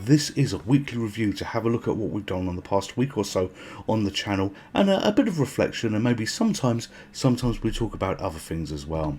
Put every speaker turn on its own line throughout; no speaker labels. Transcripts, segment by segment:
This is a weekly review to have a look at what we've done on the past week or so on the channel, and a bit of reflection, and maybe sometimes we talk about other things as well.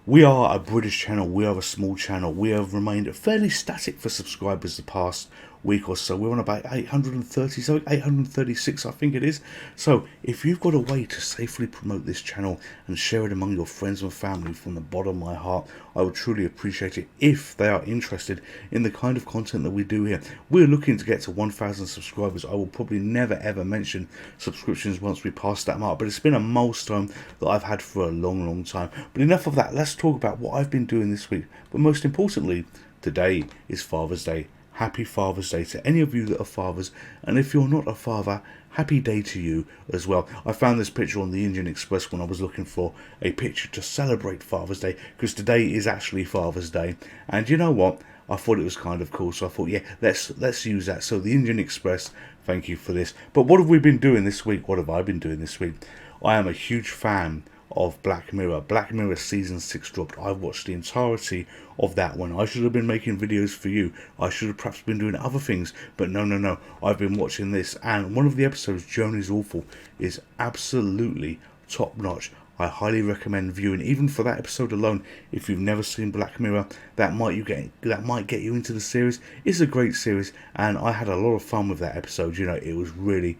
We are a British channel, we are a small channel, we have remained fairly static for subscribers the past week or so. We're on about 830, so 836 I think it is. So if you've got a way to safely promote this channel and share it among your friends and family, from the bottom of my heart, I would truly appreciate it if they are interested in the kind of content that we do here. We're looking to get to 1,000 subscribers. I will probably never ever mention subscriptions once we pass that mark, but it's been a milestone that I've had for a long time. But enough of that, let's talk about what I've been doing this week. But most importantly, today is Father's Day. Happy Father's Day to any of you that are fathers, and if you're not a father, happy day to you as well. I found this picture on the Indian Express when I was looking for a picture to celebrate Father's Day, because today is actually Father's Day, and you know what, I thought it was kind of cool, so I thought, yeah, let's use that. So the Indian Express, thank you for this. But what have we been doing this week? What have I been doing this week? I am a huge fan of Black Mirror. Black Mirror season 6 dropped. I've watched the entirety of that one. I should have been making videos for you. I should have perhaps been doing other things, but no. I've been watching this, and one of the episodes, Journey's Awful, is absolutely top notch. I highly recommend viewing, even for that episode alone. If you've never seen Black Mirror, that might get you into the series. It's a great series, and I had a lot of fun with that episode. You know, it was really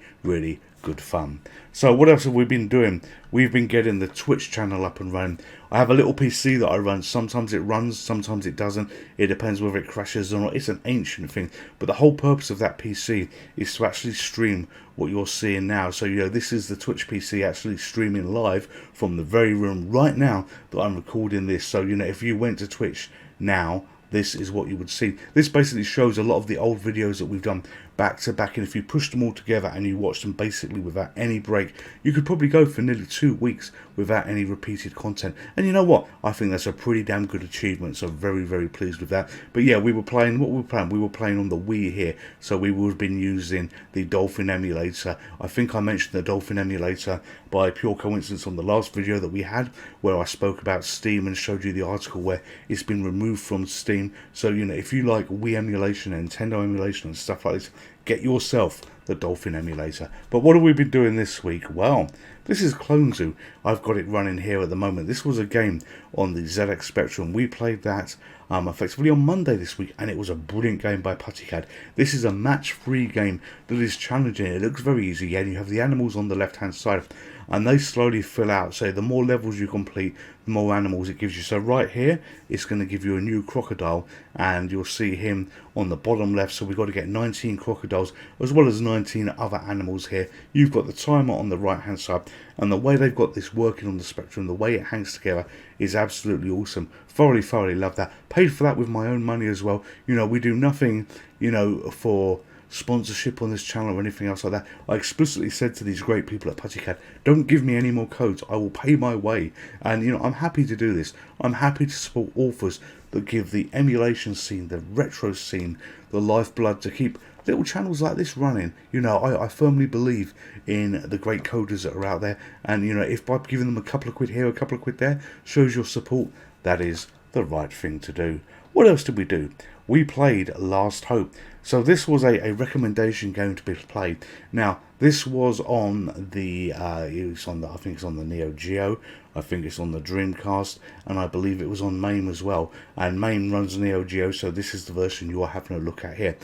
good fun. So what else have we been doing? We've been getting the Twitch channel up and running. I have a little PC that I run. Sometimes it runs, sometimes it doesn't. It depends whether it crashes or not. It's an ancient thing, but the whole purpose of that PC is to actually stream what you're seeing now. So, you know, this is the Twitch PC actually streaming live from the very room right now that I'm recording this. So, you know, if you went to Twitch now, this is what you would see. This basically shows a lot of the old videos that we've done back to back, and if you pushed them all together and you watched them basically without any break, you could probably go for nearly 2 weeks without any repeated content. And you know what, I think that's a pretty damn good achievement, so very pleased with that. But yeah, we were playing we were playing on the Wii here, so we would have been using the Dolphin emulator. I think I mentioned the Dolphin emulator by pure coincidence on the last video that we had, where I spoke about Steam and showed you the article where it's been removed from Steam. So, you know, if you like Wii emulation and Nintendo emulation and stuff like this, get yourself the Dolphin emulator. But what have we been doing this week? Well, this is Clone Zoo. I've got it running here at the moment. This was a game on the ZX Spectrum. We played that effectively on Monday this week, and it was a brilliant game by PuttyCAD. This is a match-free game that is challenging. It looks very easy, and you have the animals on the left-hand side, and they slowly fill out. So the more levels you complete, the more animals it gives you. So right here, it's going to give you a new crocodile, and you'll see him on the bottom left. So we've got to get 19 crocodiles, as well as 19 other animals here. You've got the timer on the right-hand side, and the way they've got this working on the Spectrum, the way it hangs together, is absolutely awesome. Thoroughly love that. Paid for that with my own money as well. You know, we do nothing, you know, for sponsorship on this channel or anything else like that. I explicitly said to these great people at PuttyCAD, don't give me any more codes, I will pay my way. And you know, I'm happy to do this. I'm happy to support authors that give the emulation scene, the retro scene, the lifeblood to keep little channels like this running. You know, I firmly believe in the great coders that are out there, and you know, if by giving them a couple of quid here, a couple of quid there, shows your support, that is the right thing to do. What else did we do? We played Last Hope. So this was a recommendation game to be played. Now, this was on the, I think it's on the Neo Geo, I think it's on the Dreamcast, and I believe it was on MAME as well. And MAME runs Neo Geo, so this is the version you are having a look at here.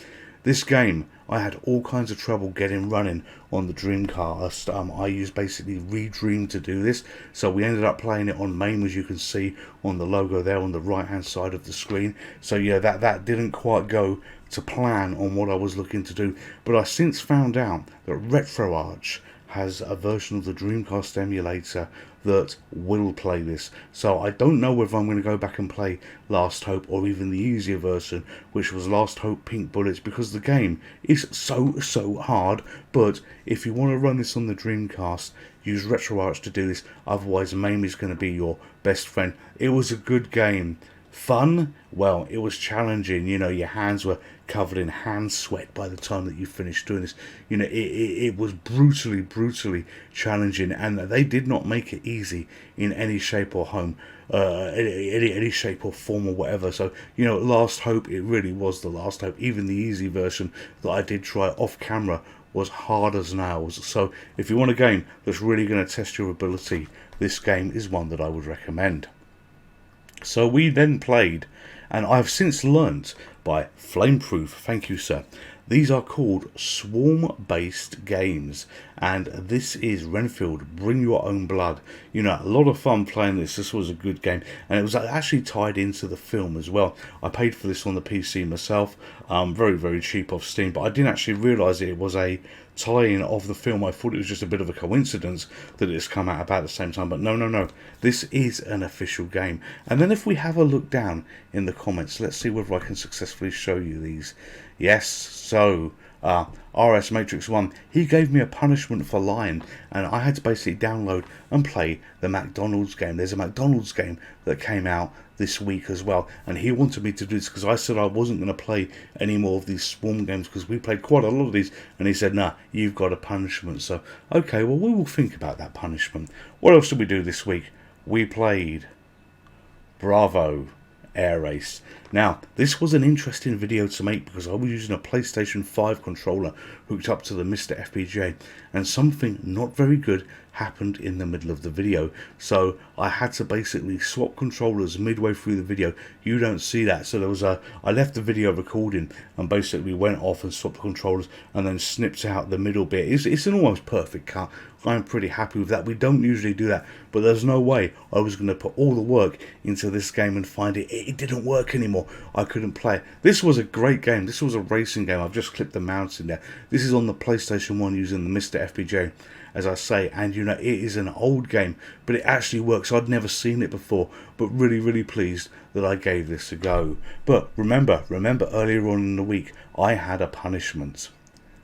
This game, I had all kinds of trouble getting running on the Dreamcast. I used basically Redream to do this, so we ended up playing it on MAME, as you can see on the logo there on the right hand side of the screen. So yeah, that didn't quite go to plan on what I was looking to do, but I since found out that RetroArch has a version of the Dreamcast emulator that will play this. So I don't know whether I'm going to go back and play Last Hope, or even the easier version, which was Last Hope Pink Bullets, because the game is so hard. But if you want to run this on the Dreamcast, use RetroArch to do this. Otherwise, MAME is going to be your best friend. It was a good game. Fun? Well, it was challenging. You know, your hands were covered in hand sweat by the time that you finished doing this. You know, it was brutally challenging, and they did not make it easy in any shape or any shape or form or whatever. So, you know, Last Hope, it really was the Last Hope. Even the easy version that I did try off camera was hard as nails. So if you want a game that's really going to test your ability, this game is one that I would recommend. So we then played, and I've since learnt by Flameproof, thank you sir, these are called swarm-based games, and this is Renfield, Bring Your Own Blood. You know, a lot of fun playing this. This was a good game, and it was actually tied into the film as well. I paid for this on the PC myself, very cheap off Steam, but I didn't actually realise it was a tie-in of the film. I thought it was just a bit of a coincidence that it's come out about the same time, but no, this is an official game. And then if we have a look down in the comments, let's see whether I can successfully show you these. Yes, so RS Matrix 1, he gave me a punishment for lying, and I had to basically download and play the McDonald's game. There's a McDonald's game that came out this week as well, and he wanted me to do this because I said I wasn't going to play any more of these swarm games because we played quite a lot of these, and he said, nah, you've got a punishment. So okay, well, we will think about that punishment. What else did we do this week? We played Bravo Air Race. Now, this was an interesting video to make because I was using a PlayStation 5 controller hooked up to the Mr. FPGA, and something not very good happened in the middle of the video. So I had to basically swap controllers midway through the video. You don't see that. So there was I left the video recording and basically went off and swapped the controllers and then snipped out the middle bit. It's an almost perfect cut. I'm pretty happy with that. We don't usually do that, but there's no way I was going to put all the work into this game and find it didn't work anymore. I couldn't play it. This was a great game. This was a racing game. I've just clipped the mouse in there. This is on the PlayStation 1 using the Mr. FPGA, as I say, and you know, it is an old game, but it actually works. I'd never seen it before, but really pleased that I gave this a go. But remember earlier on in the week, I had a punishment,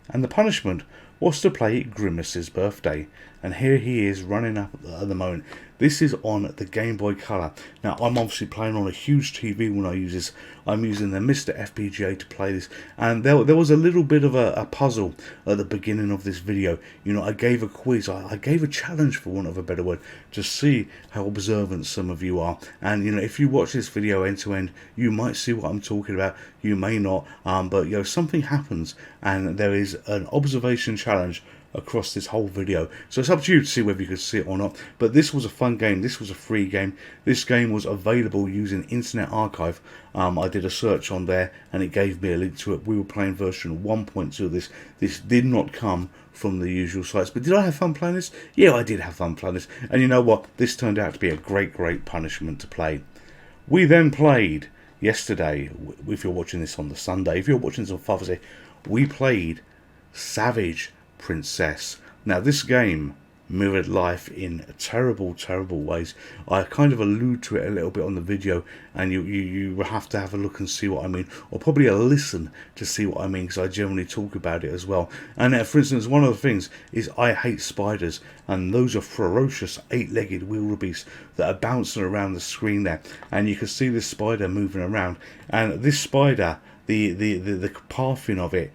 and the punishment was to play Grimace's birthday, and here he is running up at the moment. This is on the Game Boy Color. Now, I'm obviously playing on a huge TV when I use this. I'm using the Mr. FPGA to play this, and there was a little bit of a puzzle at the beginning of this video. You know, I gave a quiz, I gave a challenge, for want of a better word, to see how observant some of you are. And you know, if you watch this video end to end, you might see what I'm talking about. You may not, but you know, something happens, and there is an observation challenge across this whole video, so it's up to you to see whether you could see it or not. But this was a fun game. This was a free game. This game was available using Internet Archive. I did a search on there and it gave me a link to it. We were playing version 1.2 of this. This did not come from the usual sites, but did I have fun playing this? Yeah, I did have fun playing this, and you know what, this turned out to be a great punishment to play. We then played yesterday, if you're watching this on the Sunday, if you're watching this on Father's Day, we played Savage Princess. Now, this game mirrored life in terrible ways. I kind of allude to it a little bit on the video, and you have to have a look and see what I mean, or probably a listen to see what I mean, because I generally talk about it as well. And for instance, one of the things is I hate spiders, and those are ferocious 8-legged wildebeest that are bouncing around the screen there, and you can see this spider moving around, and this spider, the pathing of it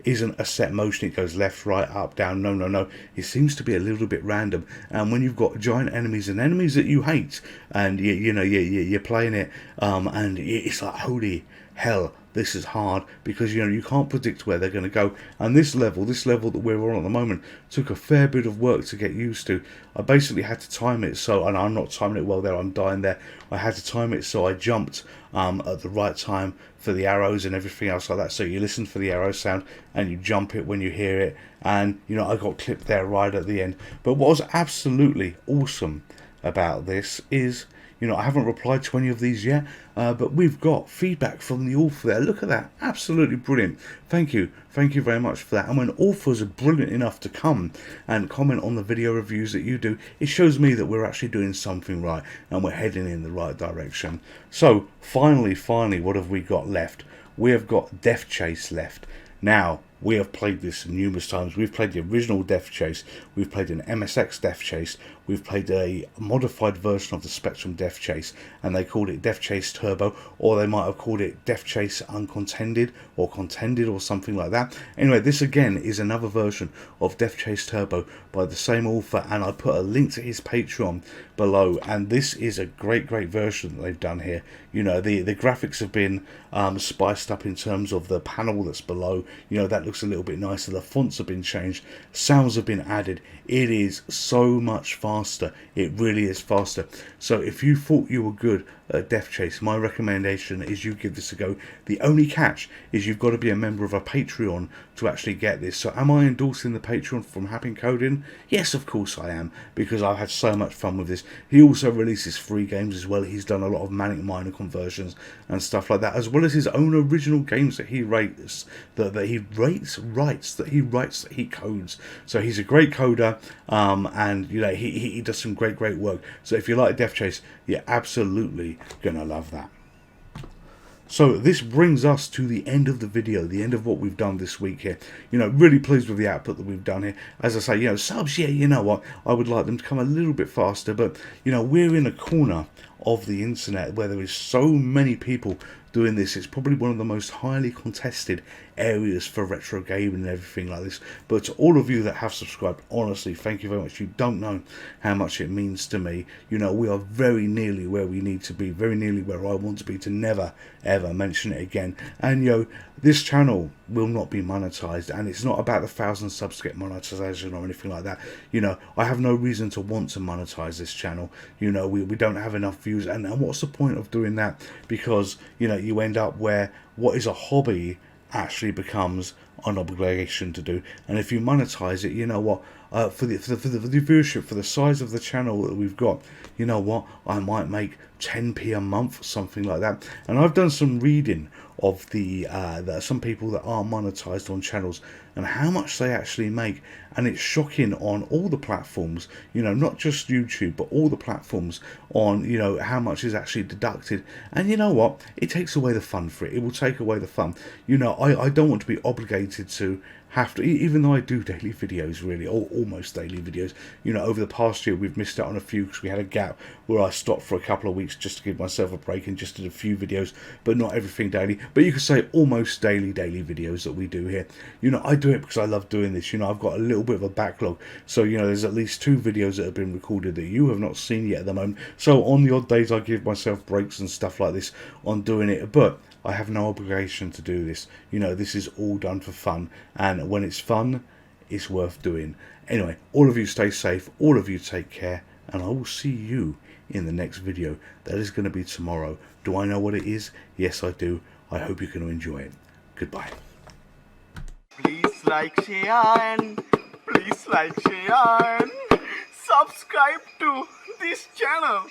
isn't a set motion. It goes left, right, up, down. No. It seems to be a little bit random. And when you've got giant enemies and enemies that you hate, and you're playing it, and it's like, holy hell, this is hard, because you can't predict where they're going to go. And this level that we're on at the moment, took a fair bit of work to get used to. I basically had to time it so, and I'm not timing it well there, I'm dying there. I had to time it so I jumped at the right time for the arrows and everything else like that. So you listen for the arrow sound and you jump it when you hear it. And I got clipped there right at the end. But what was absolutely awesome about this is, I haven't replied to any of these yet, but we've got feedback from the author there. Look at that. Absolutely brilliant. Thank you. Thank you very much for that. And when authors are brilliant enough to come and comment on the video reviews that you do, it shows me that we're actually doing something right and we're heading in the right direction. So, finally, what have we got left? We have got Death Chase left. Now, We have played this numerous times. We've played the original Death Chase, we've played an MSX Death Chase, we've played a modified version of the Spectrum Death Chase, and they called it Death Chase Turbo, or they might have called it Death Chase Uncontended or Contended or something like that. Anyway, this again is another version of Death Chase Turbo by the same author, and I put a link to his Patreon below, and this is a great version that they've done here. You know, the graphics have been spiced up in terms of the panel that's below. You know, that looks a little bit nicer. The fonts have been changed, sounds have been added. It is so much faster. It really is faster. So if you thought you were good at Death Chase, my recommendation is you give this a go. The only catch is you've got to be a member of a Patreon to actually get this. So am I endorsing the Patreon from Happy Coding? Yes, of course I am, because I've had so much fun with this. He also releases free games as well. He's done a lot of Manic Miner conversions and stuff like that, as well as his own original games that he rates, that he codes. So he's a great coder, and you know, he does some great work. So if you like Death Chase, you're absolutely gonna love that. So this brings us to the end of the video, the end of what we've done this week here. You know, really pleased with the output that we've done here. As I say, you know, subs, yeah, you know what, I would like them to come a little bit faster, but you know, we're in a corner of the internet where there is so many people doing this. It's probably one of the most highly contested areas for retro gaming and everything like this. But to all of you that have subscribed, honestly, thank you very much. You don't know how much it means to me. You know, we are very nearly where we need to be, very nearly where I want to be, to never ever mention it again. And you know, this channel will not be monetized, and it's not about the 1,000 subs to get monetization or anything like that. You know, I have no reason to want to monetize this channel. You know, we don't have enough views, and what's the point of doing that? Because you know, you end up where what is a hobby actually becomes an obligation to do. And if you monetize it, you know what, for the viewership, for the size of the channel that we've got, you know what, I might make 10p a month, something like that. And I've done some reading of the some people that are monetized on channels and how much they actually make, and it's shocking on all the platforms, you know, not just YouTube, but all the platforms, on, you know, how much is actually deducted. And you know what, it takes away the fun for it. It will take away the fun. You know, I don't want to be obligated to have to, even though I do daily videos, really, or almost daily videos. You know, over the past year we've missed out on a few because we had a gap where I stopped for a couple of weeks just to give myself a break and just did a few videos, but not everything daily. But you could say almost daily videos that we do here. You know, I do it because I love doing this. You know, I've got a little bit of a backlog, so you know, there's at least 2 videos that have been recorded that you have not seen yet at the moment. So on the odd days I give myself breaks and stuff like this on doing it, but I have no obligation to do this. You know, this is all done for fun, and when it's fun, it's worth doing. Anyway, all of you stay safe, all of you take care, and I will see you in the next video. That is going to be tomorrow. Do I know what it is? Yes, I do. I hope you're going to enjoy it. Goodbye.
Please like, share, and subscribe to this channel.